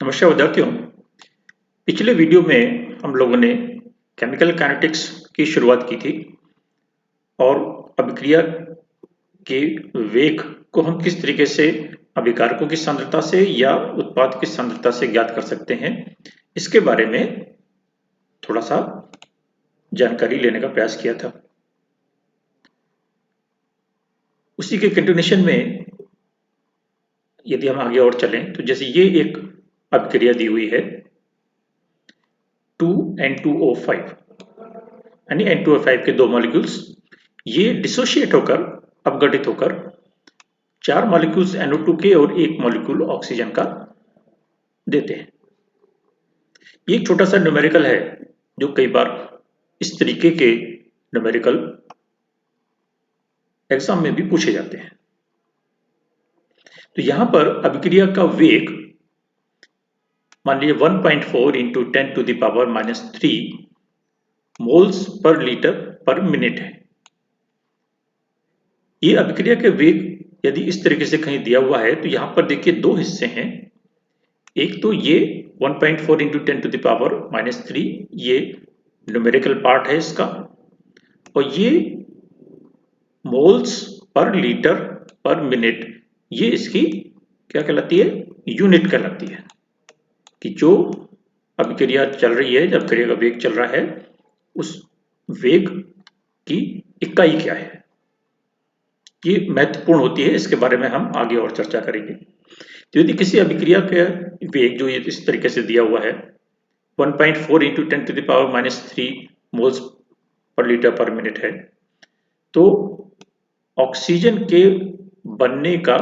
नमस्कार विद्यार्थियों। पिछले वीडियो में हम लोगों ने केमिकल काइनेटिक्स की शुरुआत की थी और अभिक्रिया के वेग को हम किस तरीके से अभिकारकों की सांद्रता से या उत्पाद की सांद्रता से ज्ञात कर सकते हैं, इसके बारे में थोड़ा सा जानकारी लेने का प्रयास किया था। उसी के कंटिन्यूएशन में यदि हम आगे और चलें तो जैसे ये एक अभिक्रिया दी हुई है 2N2O5 यानी N2O5 के दो मॉलिक्यूल्स ये डिसोशिएट होकर अपघटित होकर 4 मॉलिक्यूल्स NO2 के और 1 मॉलिक्यूल ऑक्सीजन का देते हैं। ये एक छोटा सा न्यूमेरिकल है जो कई बार इस तरीके के न्यूमेरिकल एग्जाम में भी पूछे जाते हैं। तो यहां पर अभिक्रिया का वेग मान लीजिए 1.4 into 10 to the power -3 moles पर लीटर पर मिनट है। ये अभिक्रिया के वेग यदि इस तरीके से कहीं दिया हुआ है तो यहां पर देखिए दो हिस्से हैं। एक तो ये 1.4 इंटू 10 टू द पावर -3 ये न्यूमेरिकल पार्ट है इसका, और ये मोल्स पर लीटर पर मिनट ये इसकी क्या कहलाती है, यूनिट कहलाती है कि जो अभिक्रिया चल रही है, जब अभिक्रिया का वेग चल रहा है उस वेग की इकाई क्या है, ये महत्वपूर्ण होती है। इसके बारे में हम आगे और चर्चा करेंगे। तो यदि किसी अभिक्रिया का वेग जो ये इस तरीके से दिया हुआ है 1.4 into 10 to the power -3 moles पर लीटर पर मिनट है, तो ऑक्सीजन के बनने का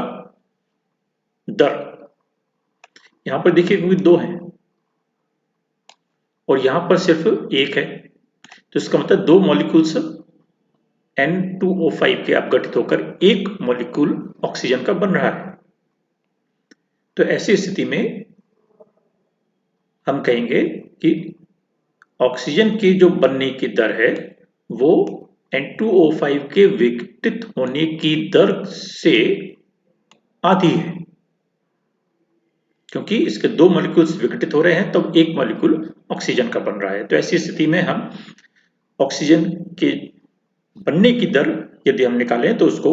दर यहां पर देखिए क्योंकि दो है और यहां पर सिर्फ एक है, तो इसका मतलब दो मॉलिक्यूल्स N2O5 के अपघटित होकर एक मॉलिक्यूल ऑक्सीजन का बन रहा है। तो ऐसी स्थिति में हम कहेंगे कि ऑक्सीजन की जो बनने की दर है वो N2O5 के विघटित होने की दर से आधी है, क्योंकि इसके दो मॉलिक्यूल्स विघटित हो रहे हैं तब एक मॉलिक्यूल ऑक्सीजन का बन रहा है। तो ऐसी स्थिति में हम ऑक्सीजन के बनने की दर यदि हम निकालें तो उसको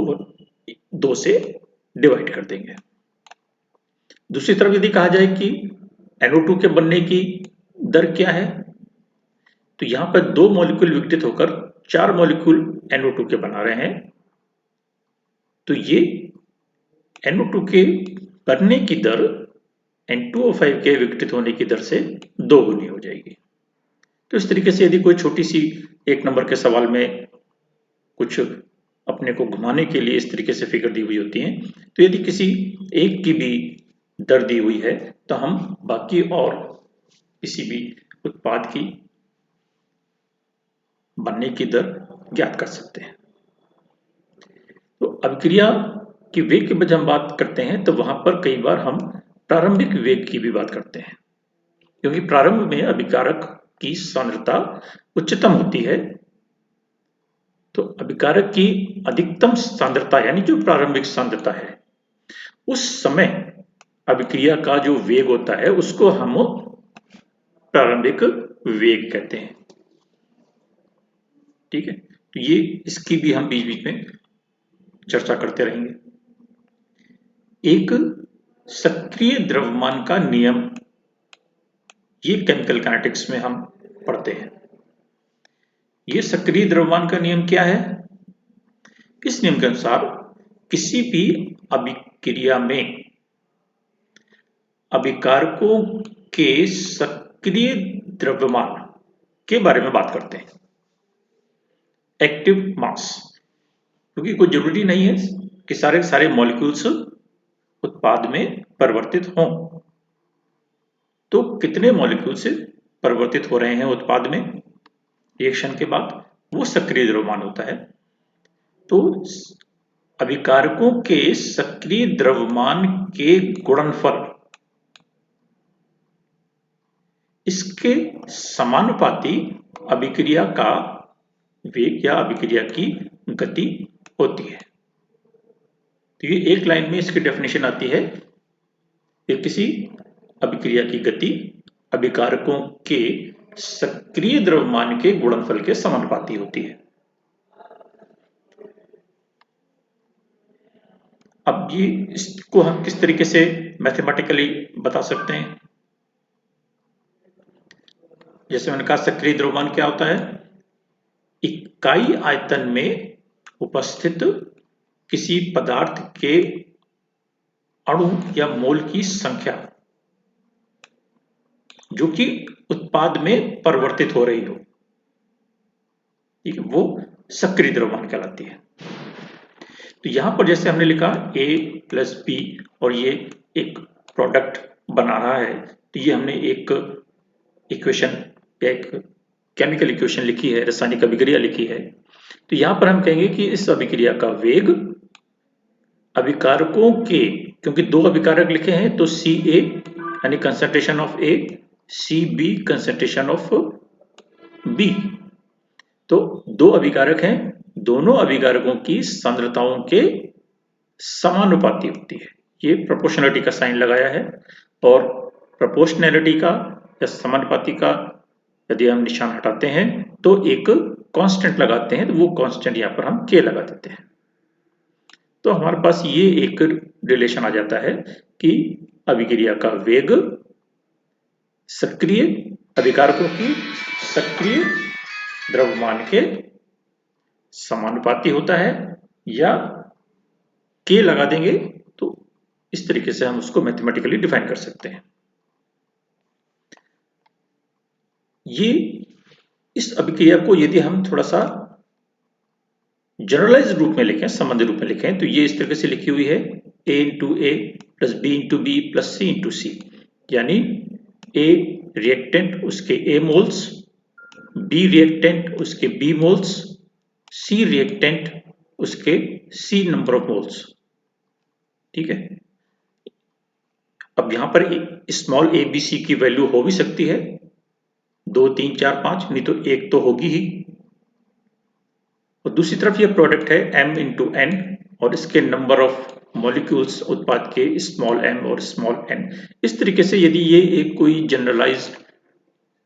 2 से डिवाइड कर देंगे। दूसरी तरफ यदि कहा जाए कि NO2 के बनने की दर क्या है, तो यहां पर दो मॉलिक्यूल विघटित होकर 4 मॉलिक्यूल NO2 के बना रहे हैं, तो ये NO2 के बनने की दर N2O5 के विघटित होने की दर से 2 गुनी हो जाएगी। तो इस तरीके से यदि कोई छोटी सी एक नंबर के सवाल में कुछ अपने को घुमाने के लिए इस तरीके से फिगर दी हुई होती हैं, तो यदि किसी एक की भी दर दी हुई है तो हम बाकी और किसी भी उत्पाद की बनने की दर ज्ञात कर सकते हैं। तो अभिक्रिया की वेग की जब हम बात करते हैं तो वहां पर कई बार हम प्रारंभिक वेग की भी बात करते हैं, क्योंकि प्रारंभ में अभिकारक की सांद्रता उच्चतम होती है। तो अभिकारक की अधिकतम सांद्रता यानी जो प्रारंभिक सांद्रता है उस समय अभिक्रिया का जो वेग होता है उसको हम प्रारंभिक वेग कहते हैं। ठीक है, तो ये इसकी भी हम बीच बीच में चर्चा करते रहेंगे। एक सक्रिय द्रव्यमान का नियम ये केमिकल काइनेटिक्स में हम पढ़ते हैं। ये सक्रिय द्रव्यमान का नियम क्या है? इस नियम के अनुसार किसी भी अभिक्रिया में अभिकारकों के सक्रिय द्रव्यमान के बारे में बात करते हैं, एक्टिव मास, क्योंकि कोई जरूरी नहीं है कि सारे मॉलिक्यूल्स उत्पाद में परिवर्तित हों। तो कितने मॉलिक्यूल्स परिवर्तित हो रहे हैं उत्पाद में रिएक्शन के बाद, वो सक्रिय द्रव्यमान होता है। तो अभिकारकों के सक्रिय द्रव्यमान के गुणनफल इसके समानुपाती अभिक्रिया का वेग या अभिक्रिया की गति होती है। तो ये एक लाइन में इसकी डेफिनेशन आती है कि किसी अभिक्रिया की गति अभिकारकों के सक्रिय द्रव्यमान के गुणनफल के समानुपाती होती है। अब ये इसको हम किस तरीके से मैथमेटिकली बता सकते हैं? जैसे मैंने कहा, सक्रिय द्रव्यमान क्या होता है? इकाई आयतन में उपस्थित किसी पदार्थ के अणु या मोल की संख्या जो कि उत्पाद में परिवर्तित हो रही हो, ठीक है, वो सक्रिय द्रव्यमान कहलाती है। तो यहां पर जैसे हमने लिखा A प्लस B और ये एक प्रोडक्ट बना रहा है, तो ये हमने एक इक्वेशन या एक केमिकल इक्वेशन लिखी है, रासायनिक अभिक्रिया लिखी है। तो यहां पर हम कहेंगे कि इस अभिक्रिया का वेग अभिकारकों के, क्योंकि दो अभिकारक लिखे हैं तो Ca यानी concentration of A, Cb concentration of B, तो दो अभिकारक हैं, दोनों अभिकारकों की सांद्रताओं के समानुपाती होती है। ये प्रोपोर्शनलिटी का साइन लगाया है, और प्रोपोर्शनैलिटी का या समानुपाती का यदि हम निशान हटाते हैं तो एक कांस्टेंट लगाते हैं, तो वो कांस्टेंट यहां पर हम K लगा देते हैं। तो हमारे पास ये एक रिलेशन आ जाता है कि अभिक्रिया का वेग सक्रिय अभिकारकों की सक्रिय द्रव्यमान के समानुपाती होता है, या K लगा देंगे तो इस तरीके से हम उसको मैथमेटिकली डिफाइन कर सकते हैं। ये इस अभिक्रिया को यदि हम थोड़ा सा जनरलाइज रूप में लिखें, सामान्य रूप में लिखें, तो ये इस तरीके से लिखी हुई है A into a plus B into b plus C into c, यानी A रिएक्टेंट उसके A मोल्स, B रिएक्टेंट उसके B मोल्स, C रिएक्टेंट उसके C नंबर ऑफ मोल्स, ठीक है। अब यहां पर स्मॉल a b c की वैल्यू हो भी सकती है 2 3 4 5, नहीं तो एक तो होगी ही। और दूसरी तरफ ये प्रोडक्ट है m इंटू n, और इसके नंबर ऑफ मॉलिक्यूल्स उत्पाद के स्मॉल m और स्मॉल n। इस तरीके से यदि ये एक कोई जनरलाइज्ड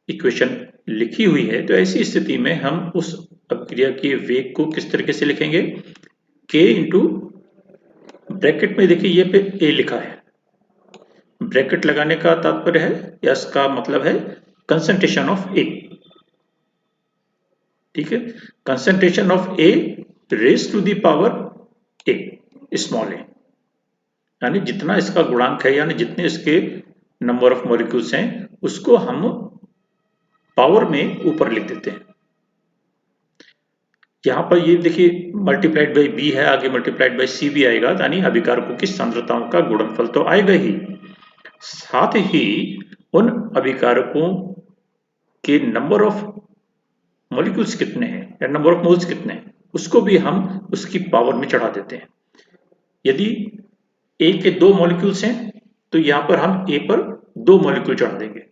इक्वेशन लिखी हुई है, तो ऐसी स्थिति में हम उस अभिक्रिया के वेग को किस तरीके से लिखेंगे? k इंटू, ब्रैकेट में देखिए ये पे a लिखा है, ब्रैकेट लगाने का तात्पर्य है या इसका मतलब है कंसंट्रेशन ऑफ A, ठीक है, concentration of A raise to the power A, small a, यानी जितना इसका गुणांक है, यानी जितने इसके नंबर ऑफ मॉलिक्यूल्स हैं उसको हम पावर में ऊपर लिख देते हैं। यहां पर ये देखिए मल्टीप्लाइड बाई B है, आगे मल्टीप्लाइड बाई C भी आएगा, यानी अभिकारकों की सांद्रताओं का गुणनफल तो आएगा ही, साथ ही उन अभिकारकों के नंबर ऑफ मॉलिक्यूल्स कितने हैं या नंबर ऑफ मोल्स कितने हैं उसको भी हम उसकी पावर में चढ़ा देते हैं। यदि A के 2 मॉलिक्यूल्स हैं तो यहां पर हम A पर 2 मॉलिक्यूल चढ़ा देंगे,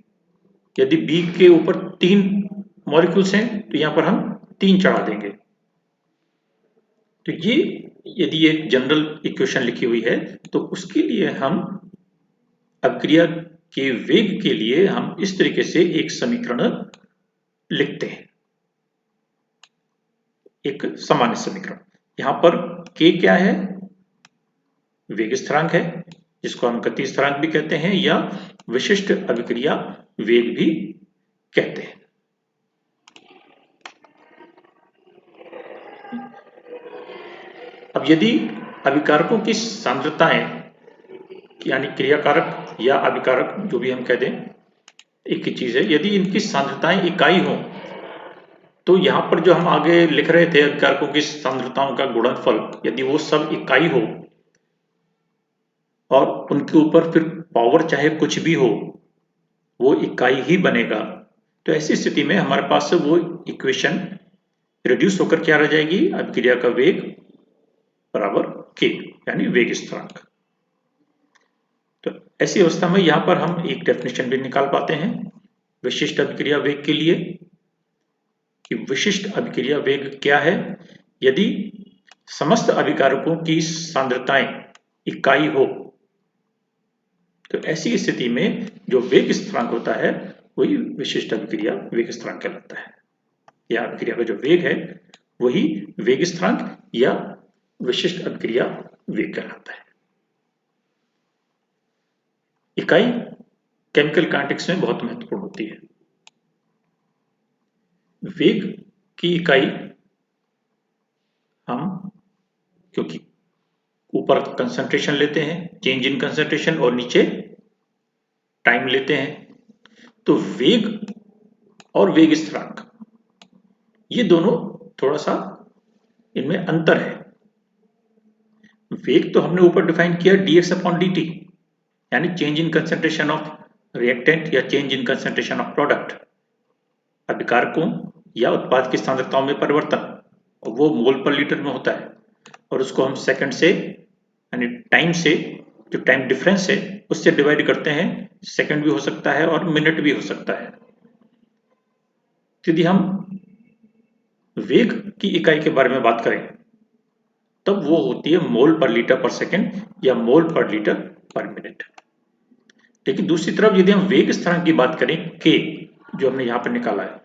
यदि B के ऊपर 3 मॉलिक्यूल्स हैं तो यहां पर हम 3 चढ़ा देंगे। तो ये यदि एक जनरल इक्वेशन लिखी हुई है तो उसके लिए हम अभिक्रिया के वेग के लिए हम इस तरीके से एक समीकरण लिखते हैं, एक सामान्य समीकरण। यहां पर K क्या है? वेग स्थिरांक है, जिसको हम गति स्थिरांक भी कहते हैं या विशिष्ट अभिक्रिया वेग भी कहते हैं। अब यदि अभिकारकों की सांद्रताएं, यानी क्रियाकारक या अभिकारक जो भी हम कह दें, एक ही चीज है, यदि इनकी सांद्रताएं इकाई हो तो यहां पर जो हम आगे लिख रहे थे अभिकारकों की सांद्रताओं का गुणनफल, यदि वो सब इकाई हो और उनके ऊपर फिर पावर चाहे कुछ भी हो वो इकाई ही बनेगा, तो ऐसी स्थिति में हमारे पास से वो इक्वेशन रिड्यूस होकर क्या रह जाएगी? अभिक्रिया का वेग बराबर K, यानी वेग स्थिरांक। तो ऐसी अवस्था में यहां पर हम एक डेफिनेशन भी निकाल पाते हैं विशिष्ट अभिक्रिया वेग के लिए, कि विशिष्ट अभिक्रिया वेग क्या है? यदि समस्त अभिकारकों की सांद्रताएं इकाई हो तो ऐसी स्थिति में जो वेग स्थिरांक होता है वही विशिष्ट अभिक्रिया वेग स्थिरांक कहलाता है, या अभिक्रिया का जो वेग है वही वेग स्थिरांक या विशिष्ट अभिक्रिया वेग कहलाता है। इकाई केमिकल काइनेटिक्स में बहुत महत्वपूर्ण होती है। वेग की इकाई हम क्योंकि ऊपर कंसंट्रेशन लेते हैं, चेंज इन कंसंट्रेशन, और नीचे टाइम लेते हैं, तो वेग और वेग स्थिरांक ये दोनों थोड़ा सा इनमें अंतर है। वेग तो हमने ऊपर डिफाइन किया dx/dt, यानी change in concentration of reactant या change in concentration of product, अभिकारकों या उत्पाद की सांद्रताओं में परिवर्तन, और वो मोल पर लीटर में होता है, और उसको हम सेकंड से यानी टाइम से, जो टाइम डिफरेंस है उससे डिवाइड करते हैं। सेकंड भी हो सकता है और मिनट भी हो सकता है। यदि हम वेग की इकाई के बारे में बात करें तब वो होती है मोल पर लीटर पर सेकंड या मोल पर लीटर पर मिनट। लेकिन दूसरी तरफ यदि हम वेग स्थिरांक की बात करें k, जो हमने यहाँ पर निकाला है,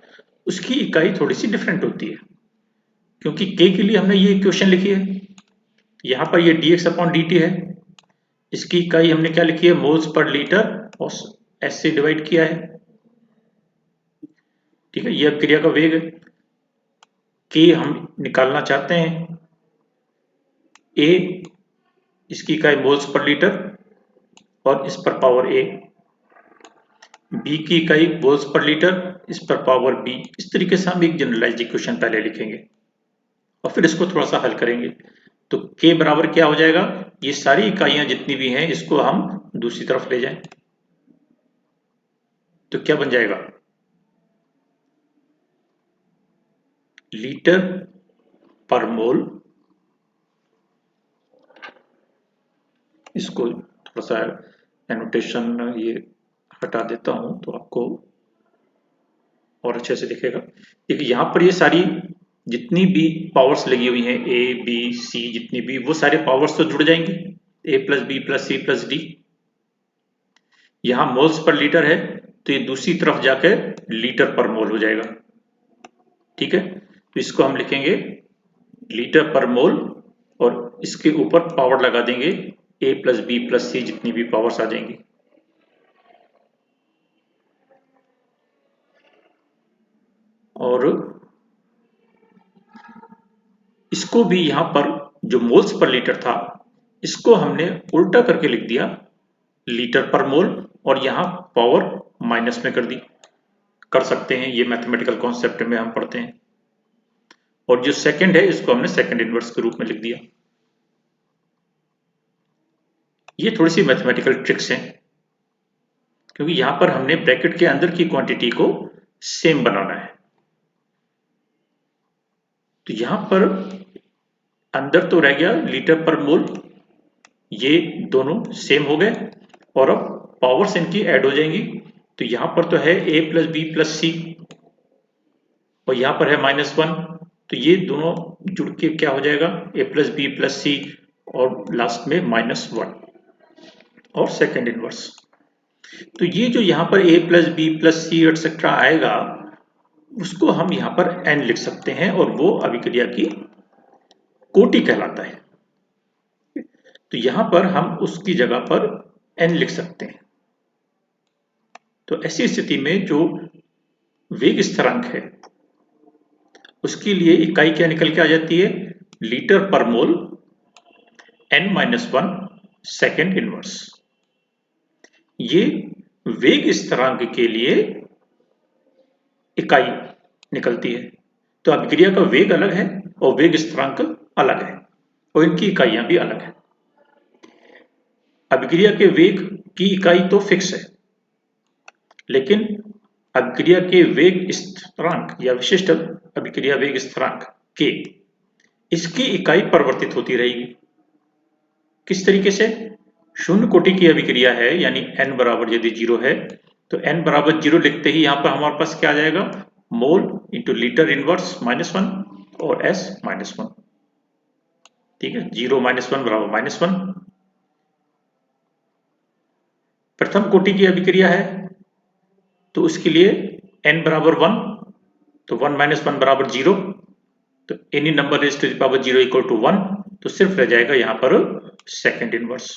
उसकी इकाई थोड़ी सी डिफरेंट होती है, क्योंकि k के लिए हमने ये इक्वेशन लिखी है, यहाँ पर ये dx/dt है, इसकी इकाई हमने क्या लिखी है, मोल्स पर लीटर, और s से डिवाइड किया है। ठीक है, ये अभिक्रिया का वेग है। k हम निकालना चाहते हैं, a इसकी इकाई मोल्स पर लीटर और इस पर पावर a, b की इकाई मोल्स पर लीटर, इस पर पावर b। इस तरीके से हम एक जनरलाइज्ड इक्वेशन पहले लिखेंगे और फिर इसको थोड़ा सा हल करेंगे। तो k बराबर क्या हो जाएगा, ये सारी इकाइयां जितनी भी हैं इसको हम दूसरी तरफ ले जाएं तो क्या बन जाएगा, लीटर पर मोल। इसको थोड़ा सा एनोटेशन ये हटा देता हूं तो आपको और अच्छे से दिखेगा। देखिए यहाँ पर ये सारी जितनी भी पावर्स लगी हुई हैं, ए बी सी, जितनी भी, वो सारे पावर्स तो जुड़ जाएंगे, a plus b plus c plus d. यहाँ मोल्स पर लीटर है तो ये दूसरी तरफ जाकर लीटर पर मोल हो जाएगा। ठीक है, तो इसको हम लिखेंगे लीटर पर मोल, और इसके ऊपर पावर लगा देंगे a प्लस बी प्लस सी, जितनी भी पावर्स आ जाएंगी। और इसको भी यहाँ पर जो मोल्स पर लीटर था इसको हमने उल्टा करके लिख दिया लीटर पर मोल, और यहाँ पावर माइनस में कर दी। कर सकते हैं, ये मैथमेटिकल कॉन्सेप्ट में हम पढ़ते हैं। और जो सेकंड है इसको हमने सेकंड इनवर्स के रूप में लिख दिया। ये थोड़ी सी मैथमेटिकल ट्रिक्स हैं, क्योंकि यहां पर हमने ब्रैकेट के अंदर की क्वांटिटी को सेम बनाना है। तो यहां पर अंदर तो रह गया लीटर पर मोल, ये दोनों सेम हो गए, और अब पावर्स इनकी ऐड हो जाएंगी। तो यहां पर तो है a प्लस बी प्लस सी, और यहां पर है -1, तो ये दोनों जुड़ के क्या हो जाएगा, a प्लस बी प्लस सी, और लास्ट में -1 और सेकंड इनवर्स। तो ये जो यहाँ पर a plus b plus c etcetera आएगा उसको हम यहाँ पर n लिख सकते हैं, और वो अभिक्रिया की कोटि कहलाता है। तो यहाँ पर हम उसकी जगह पर n लिख सकते हैं। तो ऐसी स्थिति में जो वेग स्थिरांक है उसके लिए इकाई क्या निकल के आ जाती है, लीटर पर मोल n-1 सेकंड इनवर्स। ये वेग स्थिरांक के लिए इकाई निकलती है। तो अभिक्रिया का वेग अलग है और वेग स्थिरांक अलग है, और इनकी इकाइयां भी अलग है। अभिक्रिया के वेग की इकाई तो फिक्स है, लेकिन अभिक्रिया के वेग स्थिरांक या विशिष्ट अभिक्रिया वेग स्थिरांक के, इसकी इकाई परिवर्तित होती रहेगी। किस तरीके से, शून्य कोटि की अभिक्रिया है, यानी n बराबर यदि 0 है तो n बराबर 0 लिखते ही यहाँ पर हमारे पास क्या आ जाएगा, मोल इंटू लीटर इनवर्स -1 और s -1। ठीक है, 0 -1 बराबर -1। प्रथम कोटि की अभिक्रिया है तो उसके लिए n बराबर 1, तो 1 - 1 बराबर 0, तो any number raise to the power 0 equal to 1, तो सिर्फ रह जाएगा यहां पर सेकंड इनवर्स।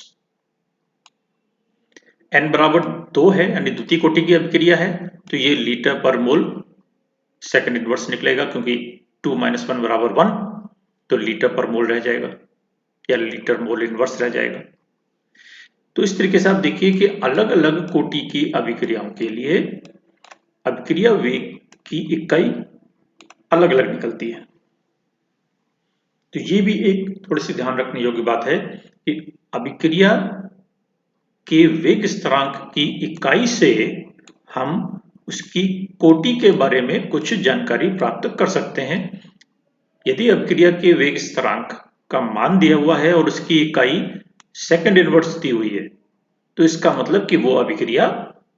n बराबर 2 है यानी द्वितीय कोटि की अभिक्रिया है, तो ये लीटर पर मोल सेकंड इनवर्स निकलेगा, क्योंकि 2 - 1 बराबर 1, तो लीटर पर मोल रह जाएगा या लीटर मोल इनवर्स रह जाएगा। तो इस तरीके से आप देखिए कि अलग अलग कोटि की अभिक्रियाओं के लिए अभिक्रिया वेग की इकाई अलग अलग निकलती है। तो ये भी एक थोड़ी सी ध्यान रखने योग्य बात है कि अभिक्रिया के वेग स्थिरांक की इकाई से हम उसकी कोटि के बारे में कुछ जानकारी प्राप्त कर सकते हैं। यदि अभिक्रिया के वेग स्थिरांक का मान दिया हुआ है और उसकी इकाई सेकंड इनवर्स दी हुई है, तो इसका मतलब कि वो अभिक्रिया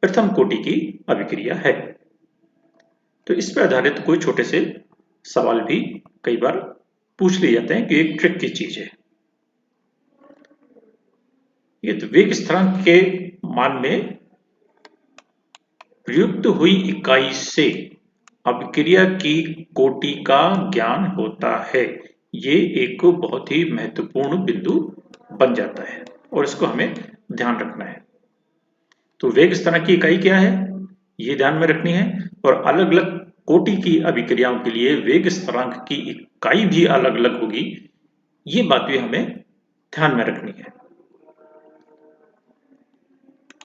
प्रथम कोटि की अभिक्रिया है। तो इस पर आधारित कोई छोटे से सवाल भी कई बार पूछ लिए जाते हैं कि एक ट्रिक की चीज है। ये वेग स्थिरांक के मान में प्रयुक्त हुई इकाई से अभिक्रिया की कोटि का ज्ञान होता है। ये एक बहुत ही महत्वपूर्ण बिंदु बन जाता है और इसको हमें ध्यान रखना है। तो वेग स्थिरांक की इकाई क्या है, ये ध्यान में रखनी है, और अलग अलग कोटि की अभिक्रियाओं के लिए वेग स्थिरांक की इकाई भी अलग अलग होगी, ये बात भी हमें ध्यान में रखनी है।